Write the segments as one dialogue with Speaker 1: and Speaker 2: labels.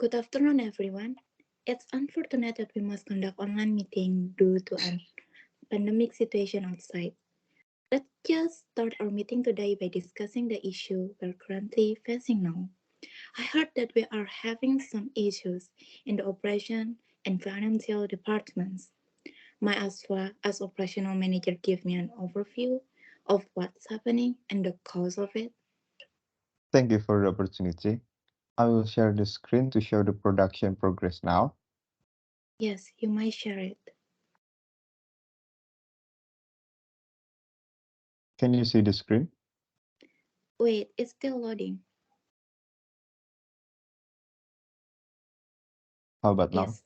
Speaker 1: Good afternoon, everyone. It's unfortunate that we must conduct online meeting due to an pandemic situation outside. Let's just start our meeting today by discussing the issue we're currently facing now. I heard that we are having some issues in the operation and financial departments. My Aswa, as operational manager, give me an overview of what's happening and the cause of it.
Speaker 2: Thank you for the opportunity. I will share the screen to show the production progress now.
Speaker 1: Yes, you might share it.
Speaker 2: Can you see the screen?
Speaker 1: Wait, it's still loading.
Speaker 2: How about now?
Speaker 1: Yes,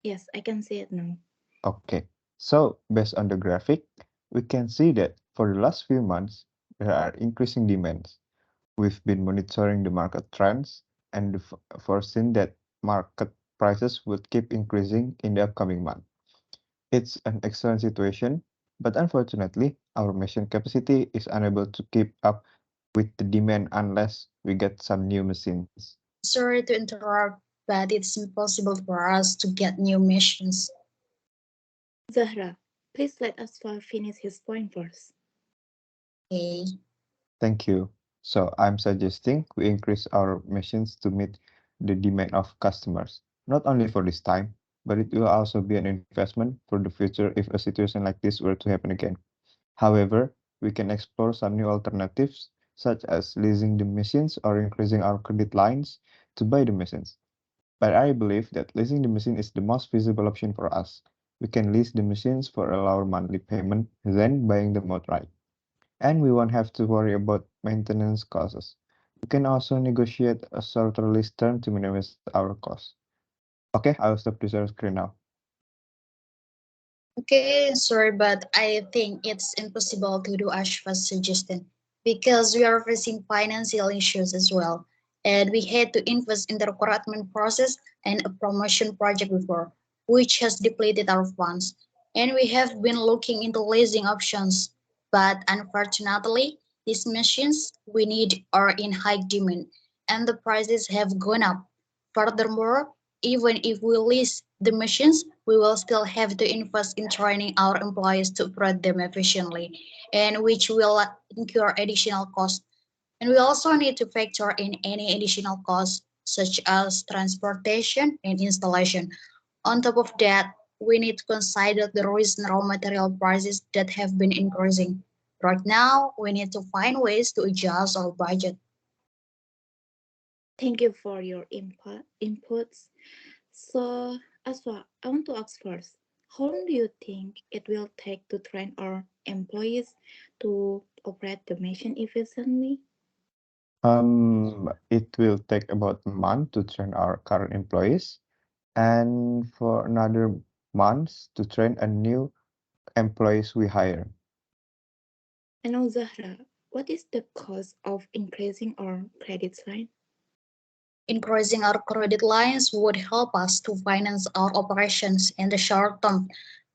Speaker 1: yes, I can see it now.
Speaker 2: Okay. So, based on the graphic, we can see that for the last few months, there are increasing demands. We've been monitoring the market trends and foreseen that market prices would keep increasing in the upcoming month. It's an excellent situation, but unfortunately, our machine capacity is unable to keep up with the demand unless we get some new machines.
Speaker 3: Sorry to interrupt, but it's impossible for us to get new missions.
Speaker 1: Zahra, please let Asfar finish his point first.
Speaker 3: Okay.
Speaker 2: Thank you. So I'm suggesting we increase our machines to meet the demand of customers, not only for this time, but it will also be an investment for the future if a situation like this were to happen again. However, we can explore some new alternatives, such as leasing the machines or increasing our credit lines to buy the machines. But I believe that leasing the machine is the most feasible option for us. We can lease the machines for a lower monthly payment than buying them outright, and we won't have to worry about maintenance costs. We can also negotiate a shorter lease term to minimize our costs. Okay, I'll stop the share screen now.
Speaker 3: Okay, sorry, but I think it's impossible to do Ashfa's suggestion because we are facing financial issues as well. And we had to invest in the recruitment process and a promotion project before, which has depleted our funds. And we have been looking into leasing options, but unfortunately, these machines we need are in high demand and the prices have gone up. Furthermore, even if we lease the machines, we will still have to invest in training our employees to operate them efficiently, and which will incur additional costs. And we also need to factor in any additional costs, such as transportation and installation. On top of that, we need to consider the recent raw material prices that have been increasing. Right now, we need to find ways to adjust our budget.
Speaker 1: Thank you for your inputs. So, Aswa, I want to ask first, how long do you think it will take to train our employees to operate the machine efficiently?
Speaker 2: It will take about a month to train our current employees, and for another months to train a new employees we hire.
Speaker 1: And now, Zahra, what is the cost of increasing our credit line?
Speaker 3: Increasing our credit lines would help us to finance our operations in the short term,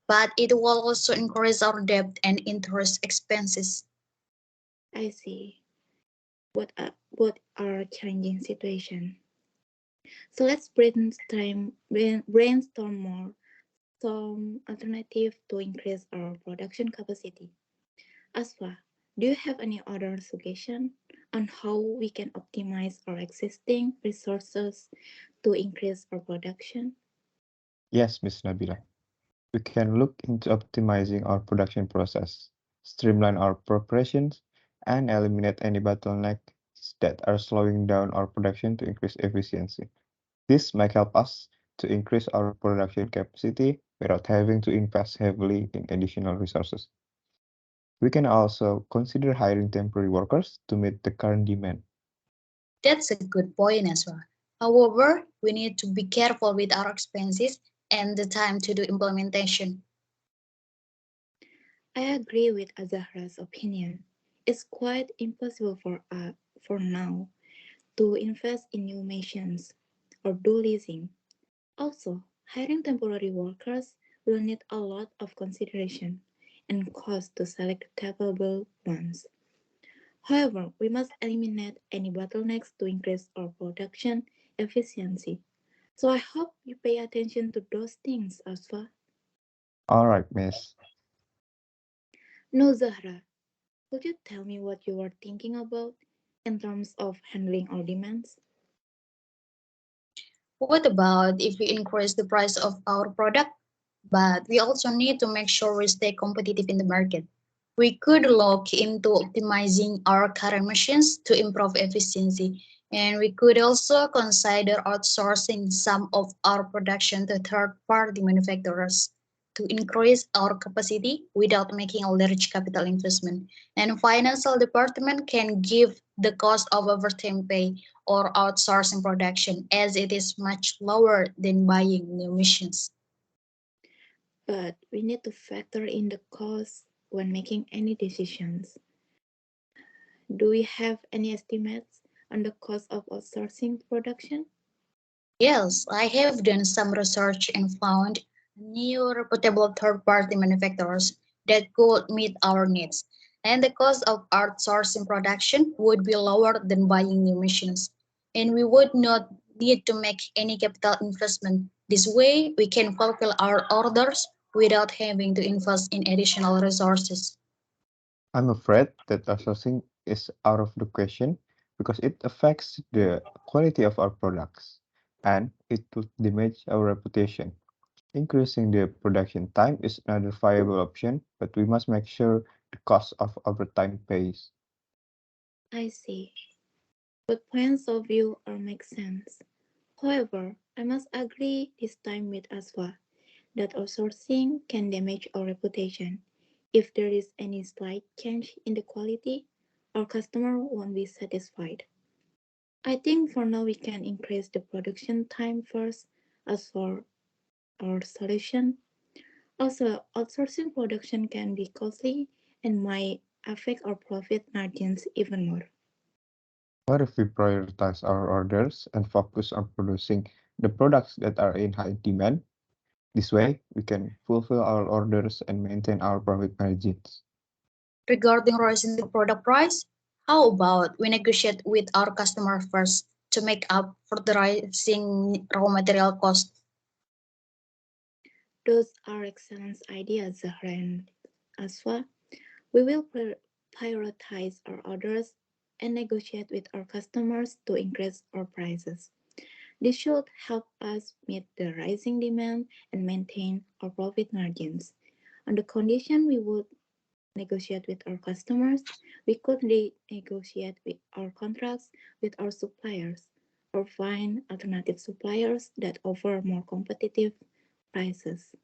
Speaker 3: but it will also increase our debt and interest expenses.
Speaker 1: I see. What are challenging situation? So let's brainstorm more some alternative to increase our production capacity. Aswa, do you have any other suggestion on how we can optimize our existing resources to increase our production?
Speaker 2: Yes, Miss Nabila. We can look into optimizing our production process, streamline our preparations, and eliminate any bottlenecks that are slowing down our production to increase efficiency. This might help us to increase our production capacity without having to invest heavily in additional resources. We can also consider hiring temporary workers to meet the current demand.
Speaker 3: That's a good point as well. However, we need to be careful with our expenses and the time to do implementation.
Speaker 1: I agree with Azahra's opinion. It's quite impossible for now to invest in new machines or do leasing. Also, hiring temporary workers will need a lot of consideration and cost to select capable ones. However, we must eliminate any bottlenecks to increase our production efficiency. So I hope you pay attention to those things, Aswa.
Speaker 2: All right, miss.
Speaker 1: No, Zahra, could you tell me what you were thinking about in terms of handling our demands?
Speaker 3: What about if we increase the price of our product? But we also need to make sure we stay competitive in the market. We could look into optimizing our current machines to improve efficiency, and we could also consider outsourcing some of our production to third-party manufacturers to increase our capacity without making a large capital investment. And financial department can give the cost of overtime pay or outsourcing production as it is much lower than buying new machines.
Speaker 1: But we need to factor in the cost when making any decisions. Do we have any estimates on the cost of outsourcing production?
Speaker 3: Yes, I have done some research and found new reputable third-party manufacturers that could meet our needs. And the cost of outsourcing production would be lower than buying new machines. And we would not need to make any capital investment. This way, we can fulfill our orders without having to invest in additional resources.
Speaker 2: I'm afraid that outsourcing is out of the question because it affects the quality of our products and it would damage our reputation. Increasing the production time is another viable option, but we must make sure the cost of overtime pays.
Speaker 1: I see. Both points of view are make sense. However, I must agree this time with Aswa that outsourcing can damage our reputation. If there is any slight change in the quality, our customer won't be satisfied. I think for now we can increase the production time first as for our solution. Also, outsourcing production can be costly and might affect our profit margins even more.
Speaker 2: What if we prioritize our orders and focus on producing the products that are in high demand? This way, we can fulfill our orders and maintain our profit margins.
Speaker 3: Regarding raising the product price, how about we negotiate with our customer first to make up for the rising raw material cost?
Speaker 1: Those are excellent ideas, Zahra and Aswa. We will prioritize our orders and negotiate with our customers to increase our prices. This should help us meet the rising demand and maintain our profit margins. On the condition we would negotiate with our customers, we could negotiate with our contracts with our suppliers or find alternative suppliers that offer more competitive prices.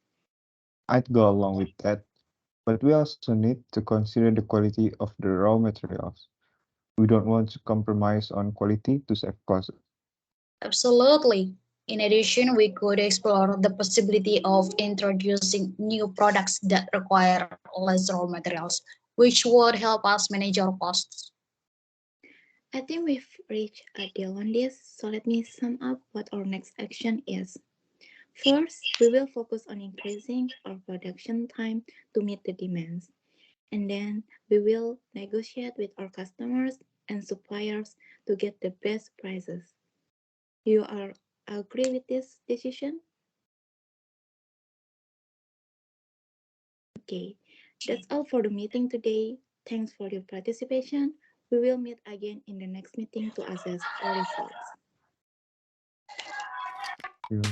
Speaker 2: I'd go along with that, but we also need to consider the quality of the raw materials. We don't want to compromise on quality to save costs.
Speaker 3: Absolutely. In addition, we could explore the possibility of introducing new products that require less raw materials, which would help us manage our costs.
Speaker 1: I think we've reached a deal on this, so let me sum up what our next action is. First, we will focus on increasing our production time to meet the demands, and then we will negotiate with our customers and suppliers to get the best prices. You are agree with this decision? Okay, that's all for the meeting today. Thanks for your participation. We will meet again in the next meeting to assess our results.
Speaker 2: You